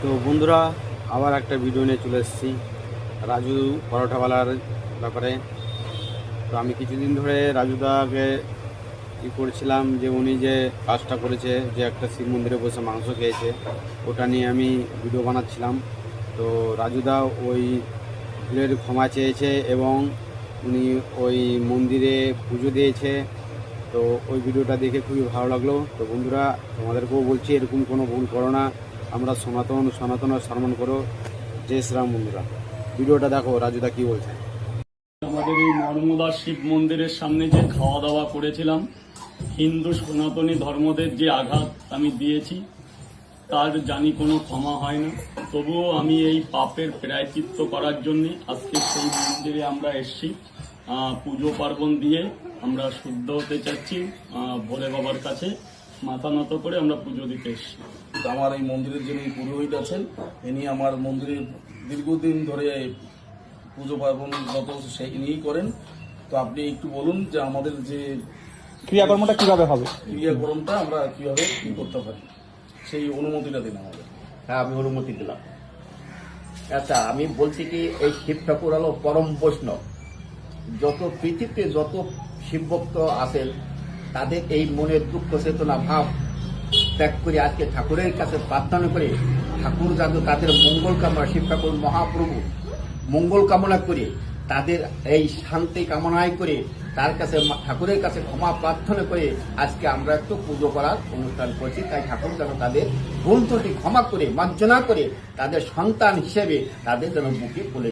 তো বন্ধুরা, আবার একটা ভিডিও নিয়ে চলে এসেছি রাজু পরোটাওয়ালার ব্যাপারে। তো আমি কিছুদিন ধরে রাজুদাকে করেছিলাম যে উনি যে কাজটা করেছে, যে একটা শিব মন্দিরে বসে মাংস খেয়েছে, ওটা নিয়ে আমি ভিডিও বানাচ্ছিলাম। তো রাজুদা ওই ভুলের ক্ষমা চেয়েছে এবং উনি ওই মন্দিরে পুজো দিয়েছে। তো ওই ভিডিওটা দেখে খুবই ভালো লাগলো। তো বন্ধুরা, তোমাদেরকেও বলছি এরকম কোনো ভুল করো না, আমরা সনাতন আর সম্মান করো। জয় শ্রীরাম। বন্ধুরা, ভিডিওটা দেখো রাজুদা কি বলছে। আমাদের এই নর্মদা শিব মন্দিরের সামনে যে খাওয়া দাওয়া করেছিলাম, হিন্দু সনাতনী ধর্মদের যে আঘাত আমি দিয়েছি তার জানি কোনো ক্ষমা হয় না। তবুও আমি এই পাপের প্রায়শ্চিত্ত করার জন্য আজকে সেই মন্দিরে আমরা এসেছি। পুজো পার্বণ দিয়ে আমরা শুদ্ধ হতে চাচ্ছি। ভোলে বাবার কাছে মাথা নত করে আমরা পুজো দিতে এসেছি। আমার এই মন্দিরের যিনি পুরোহিত আছেন, ইনি আমার মন্দিরের দীর্ঘদিন ধরে পুজো পার্বণ যত সেই ইনিই করেন। তো আপনি একটু বলুন যে আমাদের যে ক্রিয়াকর্মটা কিভাবে হবে, ক্রিয়াকর্মটা আমরা কিভাবে কি করতে পারি, সেই অনুমতিটা দিন আমাদের। হ্যাঁ, আমি অনুমতি দিলাম। আচ্ছা, আমি বলছি কি, এই শিব ঠাকুর হলো পরম বৈষ্ণব। যত পৃথিবীতে যত শিবভক্ত আছেন, তাদের এই মনের দুঃখ চেতনা ভাব ত্যাগ করে আজকে ঠাকুরের কাছে প্রার্থনা করে ঠাকুর যেন তাদের মঙ্গল কামনা, শিব ঠাকুর মহাপ্রভু মঙ্গল কামনা করে, তাদের এই শান্তি কামনায় করে তার কাছে ঠাকুরের কাছে ক্ষমা প্রার্থনা করে আজকে আমরা একটু পুজো করার অনুষ্ঠান করছি। তাই ঠাকুর যেন তাদের ভুল ত্রুটি ক্ষমা করে, মার্জনা করে তাদের সন্তান হিসেবে তাদের যেন বুকে বলে